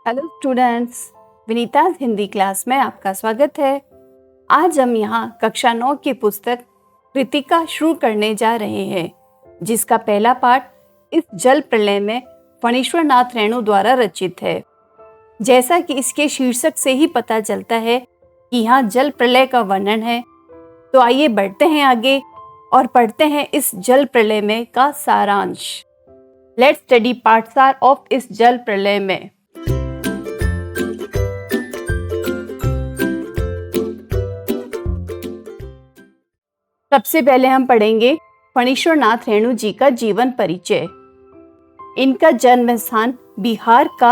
Hello students, Vinita Hindi class में आपका स्वागत है। आज हम यहाँ कक्षा 9 की पुस्तक कृतिका शुरू करने जा रहे हैं, जिसका पहला पाठ इस जल प्रलय में फणीश्वर नाथ रेणु द्वारा रचित है। जैसा कि इसके शीर्षक से ही पता चलता है कि यहाँ जल प्रलय का वर्णन है, तो आइए बढ़ते हैं आगे और पढ़ते हैं इस जल प्रलय में का सारांश। लेट्स स्टडी पाठसार ऑफ इस जल प्रलय में। सबसे पहले हम पढ़ेंगे फणीश्वर नाथ रेणु जी का जीवन परिचय। इनका जन्म स्थान बिहार का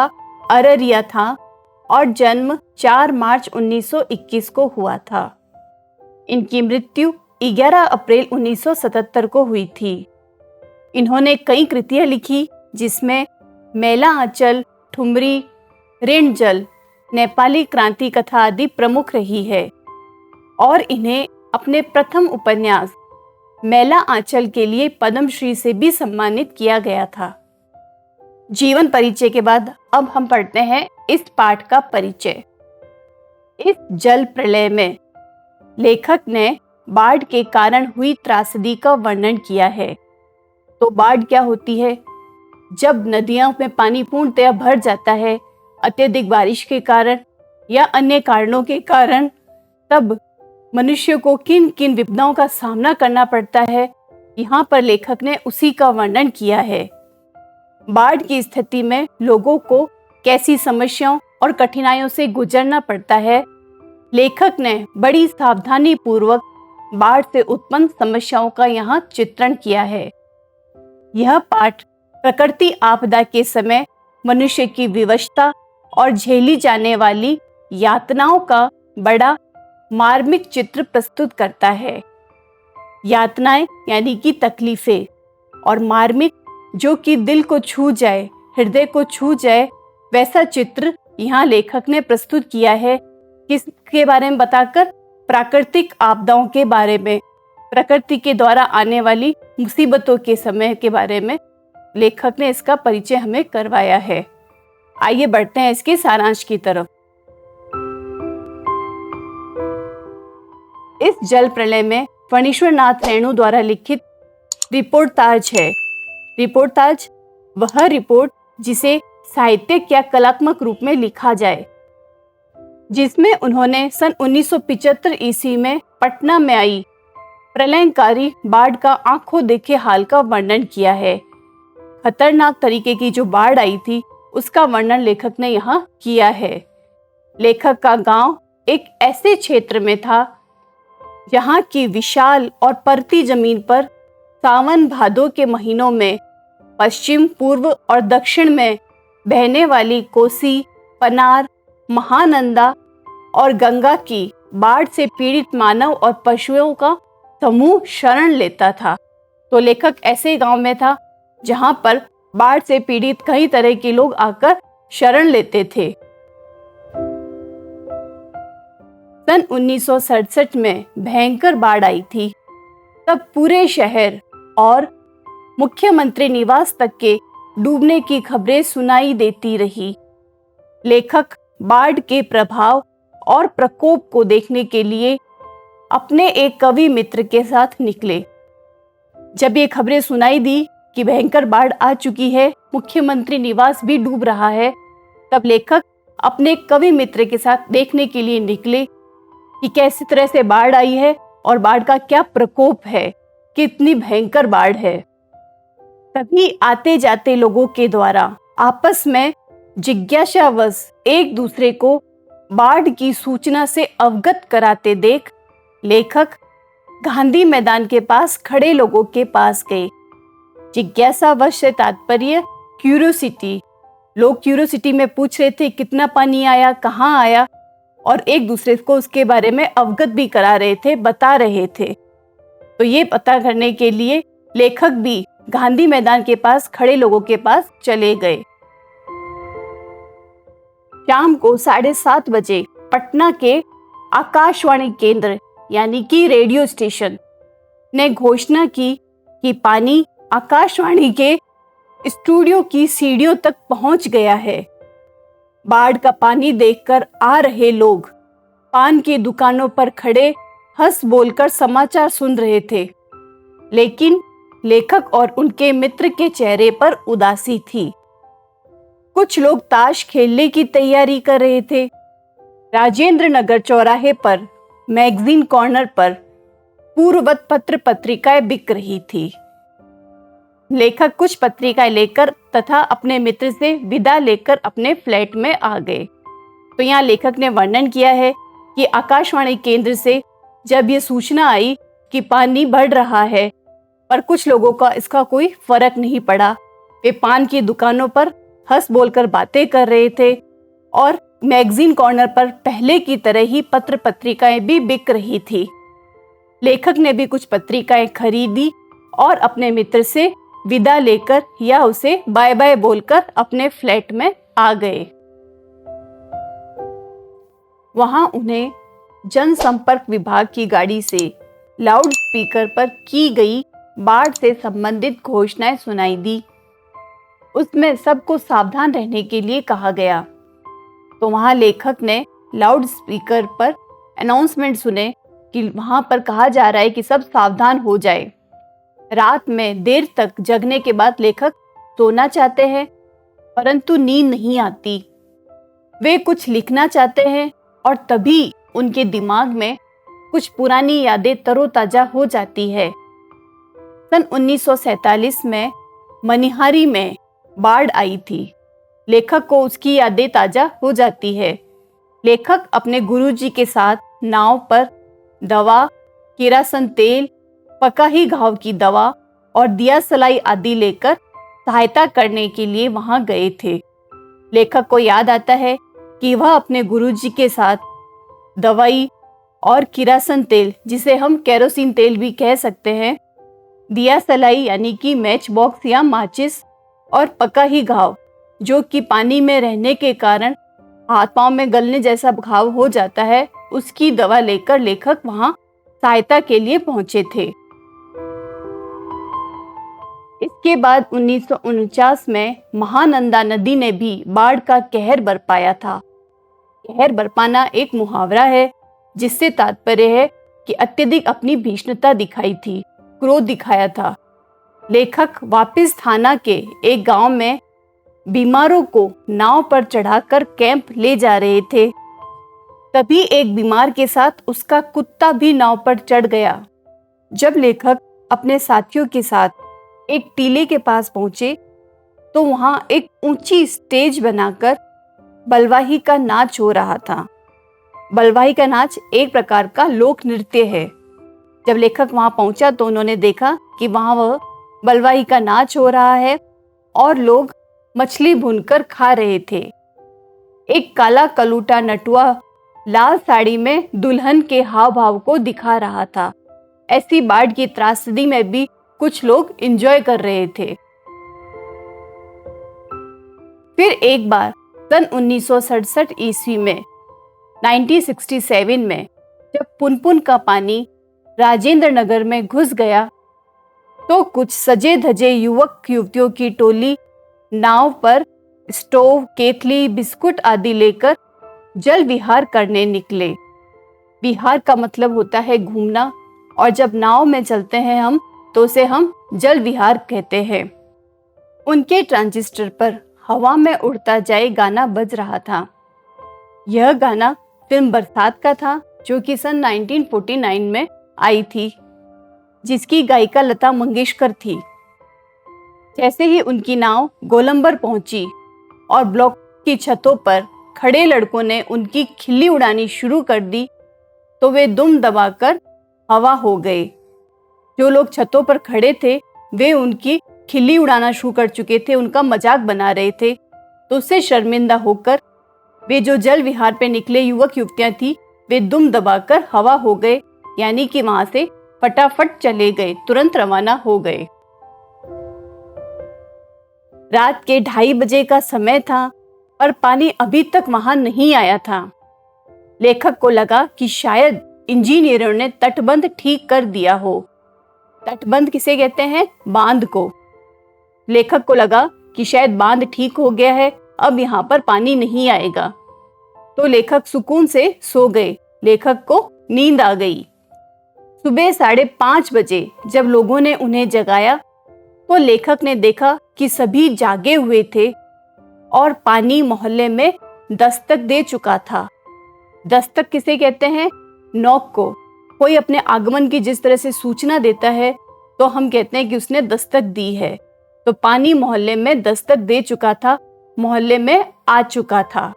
अररिया था और जन्म 4 मार्च 1921 को हुआ था। इनकी मृत्यु 11 अप्रैल 1977 को हुई थी। इन्होंने कई कृतियां लिखी, जिसमें मेला आंचल, ठुमरी, ऋण जल, नेपाली क्रांति कथा आदि प्रमुख रही है और इन्हें अपने प्रथम उपन्यास मेला आंचल के लिए पद्मश्री से भी सम्मानित किया गया था। जीवन परिचय के बाद अब हम पढ़ते हैं इस पाठ का परिचय। इस जल प्रलय में लेखक ने बाढ़ के कारण हुई त्रासदी का वर्णन किया है। तो बाढ़ क्या होती है? जब नदियों में पानी पूर्णतया भर जाता है अत्यधिक बारिश के कारण या अन्य कारणों के कारण, तब मनुष्य को किन किन विपदाओं का सामना करना पड़ता है, यहाँ पर लेखक ने उसी का वर्णन किया है। बाढ़ की स्थिति में लोगों को कैसी समस्याओं और कठिनाइयों से गुजरना पड़ता है, लेखक ने बड़ी सावधानी पूर्वक बाढ़ से उत्पन्न समस्याओं का यहाँ चित्रण किया है। यह पाठ प्रकृति आपदा के समय मनुष्य की विवशता और झेली जाने वाली यातनाओं का बड़ा मार्मिक चित्र प्रस्तुत करता है। यातनाएं यानी कि तकलीफें, और मार्मिक जो कि दिल को छू जाए, हृदय को छू जाए, वैसा चित्र यहाँ लेखक ने प्रस्तुत किया है। किसके बारे में बताकर? प्राकृतिक आपदाओं के बारे में, प्रकृति के द्वारा आने वाली मुसीबतों के समय के बारे में लेखक ने इसका परिचय हमें करवाया है। आइए बढ़ते हैं इसके सारांश की तरफ। इस जल प्रलय में फणीश्वर नाथ रेणु द्वारा लिखित रिपोर्टाज है। रिपोर्टाज वह रिपोर्ट जिसे साहित्यिक या कलात्मक रूप में लिखा जाए, जिसमें उन्होंने सन 1975 ईस्वी में पटना में आई प्रलयंकारी बाढ़ का आंखों देखे हाल का वर्णन किया है। खतरनाक तरीके की जो बाढ़ आई थी उसका वर्णन लेखक ने यहाँ किया है। लेखक का गांव एक ऐसे क्षेत्र में था जहाँ की विशाल और परती जमीन पर सावन भादों के महीनों में पश्चिम, पूर्व और दक्षिण में बहने वाली कोसी, पनार, महानंदा और गंगा की बाढ़ से पीड़ित मानव और पशुओं का समूह शरण लेता था। तो लेखक ऐसे गांव में था जहां पर बाढ़ से पीड़ित कई तरह के लोग आकर शरण लेते थे। सन 1967 में भयंकर बाढ़ आई थी। तब पूरे शहर और मुख्यमंत्री निवास तक के डूबने की खबरें सुनाई देती रही। लेखक बाढ़ के प्रभाव और प्रकोप को देखने के लिए अपने एक कवि मित्र के साथ निकले। जब ये खबरें सुनाई दी कि भयंकर बाढ़ आ चुकी है, मुख्यमंत्री निवास भी डूब रहा है, तब लेखक अपने कवि मित्र के साथ देखने के लिए निकले कि कैसी तरह से बाढ़ आई है और बाढ़ का क्या प्रकोप है, कितनी भयंकर बाढ़ है। तभी आते जाते लोगों के द्वारा आपस में जिज्ञासावश एक दूसरे को बाढ़ की सूचना से अवगत कराते देख लेखक गांधी मैदान के पास खड़े लोगों के पास गए। जिज्ञासावश से तात्पर्य क्यूरियोसिटी। लोग क्यूरियोसिटी में पूछ रहे थे कितना पानी आया, कहाँ आया, और एक दूसरे को उसके बारे में अवगत भी करा रहे थे, बता रहे थे। तो ये पता करने के लिए लेखक भी गांधी मैदान के पास खड़े लोगों के पास चले गए। शाम को 7:30 बजे पटना के आकाशवाणी केंद्र यानी कि रेडियो स्टेशन ने घोषणा की कि पानी आकाशवाणी के स्टूडियो की सीढ़ियों तक पहुंच गया है। बाढ़ का पानी देखकर आ रहे लोग पान की दुकानों पर खड़े हंस बोलकर समाचार सुन रहे थे, लेकिन लेखक और उनके मित्र के चेहरे पर उदासी थी। कुछ लोग ताश खेलने की तैयारी कर रहे थे। राजेंद्र नगर चौराहे पर मैगजीन कॉर्नर पर पूर्ववत पत्र पत्रिकाएं बिक रही थी। लेखक कुछ पत्रिकाएं लेकर तथा अपने मित्र से विदा लेकर अपने फ्लैट में आ गए। तो यहाँ लेखक ने वर्णन किया है कि आकाशवाणी केंद्र से जब ये सूचना आई कि पानी बढ़ रहा है, पर कुछ लोगों का इसका कोई फर्क नहीं पड़ा। वे पान की दुकानों पर हंस बोलकर बातें कर रहे थे और मैगजीन कॉर्नर पर पहले की तरह ही पत्र पत्रिकाएं भी बिक रही थी। लेखक ने भी कुछ पत्रिकाएं खरीदी और अपने मित्र से विदा लेकर या उसे बाय बाय बोलकर अपने फ्लैट में आ गए। वहां उन्हें जनसंपर्क विभाग की गाड़ी से लाउड स्पीकर पर की गई बाढ़ से संबंधित घोषणाएं सुनाई दी। उसमें सबको सावधान रहने के लिए कहा गया। तो वहां लेखक ने लाउड स्पीकर पर अनाउंसमेंट सुने कि वहां पर कहा जा रहा है कि सब सावधान हो जाए। रात में देर तक जगने के बाद लेखक सोना चाहते हैं, परंतु नींद नहीं आती। वे कुछ लिखना चाहते हैं और तभी उनके दिमाग में कुछ पुरानी यादें तरोताजा हो जाती है। सन 1947 में मनिहारी में बाढ़ आई थी। लेखक को उसकी यादें ताजा हो जाती है। लेखक अपने गुरुजी के साथ नाव पर दवा, किरासन तेल, पका ही घाव की दवा और दिया सलाई आदि लेकर सहायता करने के लिए वहां गए थे। लेखक को याद आता है कि वह अपने गुरुजी के साथ दवाई और किरासन तेल, जिसे हम केरोसिन तेल भी कह सकते हैं, दिया सलाई यानी कि मैच बॉक्स या माचिस, और पका ही घाव जो कि पानी में रहने के कारण हाथ पांव में गलने जैसा घाव हो जाता है, उसकी दवा लेकर लेखक वहां सहायता के लिए पहुंचे थे। इसके बाद 1949 में महानंदा नदी ने भी बाढ़ का कहर बरपाया था। कहर बरपाना एक मुहावरा है जिससे तात्पर्य है कि अत्यधिक अपनी भीषणता दिखाई थी, क्रोध दिखाया था। लेखक वापिस थाना के एक गांव में बीमारों को नाव पर चढ़ाकर कैंप ले जा रहे थे। तभी एक बीमार के साथ उसका कुत्ता भी नाव पर चढ़ गया। जब लेखक अपने साथियों के साथ एक टीले के पास पहुंचे तो वहां एक ऊंची स्टेज बनाकर बलवाही का नाच हो रहा था। बलवाही का नाच एक प्रकार का लोक नृत्य है। जब लेखक वहां पहुंचा तो उन्होंने देखा कि वहां वह बलवाही का नाच हो रहा है और लोग मछली भूनकर खा रहे थे। एक काला कलूटा नटुआ लाल साड़ी में दुल्हन के हाव भाव को दिखा रहा था। ऐसी बाढ़ की त्रासदी में भी कुछ लोग एंजॉय कर रहे थे। फिर एक बार सन 1967 ईस्वी में 1967 में जब पुनपुन का पानी राजेंद्र नगर में घुस गया तो कुछ सजे धजे युवक युवतियों की टोली नाव पर स्टोव, केतली, बिस्कुट आदि लेकर जल विहार करने निकले। विहार का मतलब होता है घूमना, और जब नाव में चलते हैं हम तो उसे हम जल विहार कहते हैं। उनके ट्रांजिस्टर पर हवा में उड़ता जाए गाना बज रहा था। यह गाना फिल्म बरसात का था जो कि सन 1949 में आई थी, जिसकी गायिका लता मंगेशकर थी। जैसे ही उनकी नाव गोलंबर पहुंची और ब्लॉक की छतों पर खड़े लड़कों ने उनकी खिल्ली उड़ानी शुरू कर दी तो वे दुम दबाकर हवा हो गए। जो लोग छतों पर खड़े थे वे उनकी खिल्ली उड़ाना शुरू कर चुके थे, उनका मजाक बना रहे थे। तो उससे शर्मिंदा होकर वे जो जल विहार पे निकले युवक युवतियां थी वे दुम दबाकर हवा हो गए, यानी कि वहां से फटाफट चले गए, तुरंत रवाना हो गए। रात के 2:30 बजे का समय था और पानी अभी तक वहां नहीं आया था। लेखक को लगा कि शायद इंजीनियरों ने तटबंध ठीक कर दिया हो। तटबंध किसे कहते हैं? बांध को। लेखक को लगा कि शायद बांध ठीक हो गया है अब यहाँ पर पानी नहीं आएगा। तो लेखक सुकून से सो गए। लेखक को नींद आ गई। सुबह 5:30 बजे जब लोगों ने उन्हें जगाया तो लेखक ने देखा कि सभी जागे हुए थे और पानी मोहल्ले में दस्तक दे चुका था। दस्तक किसे कहते हैं? नॉक को। कोई अपने आगमन की जिस तरह से सूचना देता है तो हम कहते हैं कि उसने दस्तक दी है। तो पानी मोहल्ले में दस्तक दे चुका था, मोहल्ले में आ चुका था।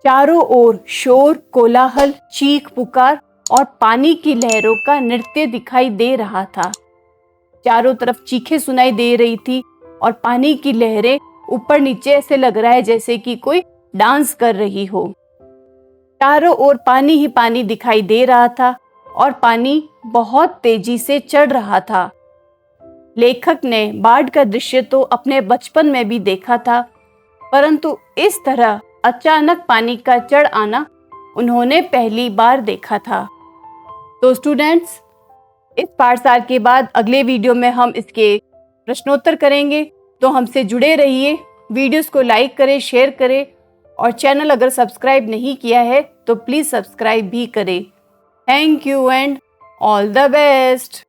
चारों ओर शोर, कोलाहल, चीख पुकार और पानी की लहरों का नृत्य दिखाई दे रहा था। चारों तरफ चीखें सुनाई दे रही थी और पानी की लहरें ऊपर नीचे ऐसे लग रहा है जैसे कि कोई डांस कर रही हो। चारों ओर पानी ही पानी दिखाई दे रहा था और पानी बहुत तेजी से चढ़ रहा था। लेखक ने बाढ़ का दृश्य तो अपने बचपन में भी देखा था, परंतु इस तरह अचानक पानी का चढ़ आना उन्होंने पहली बार देखा था। तो स्टूडेंट्स, इस पाठसार के बाद अगले वीडियो में हम इसके प्रश्नोत्तर करेंगे। तो हमसे जुड़े रहिए, वीडियोस को लाइक करें, शेयर करें और चैनल अगर सब्सक्राइब नहीं किया है तो प्लीज़ सब्सक्राइब भी करें। Thank you and all the best.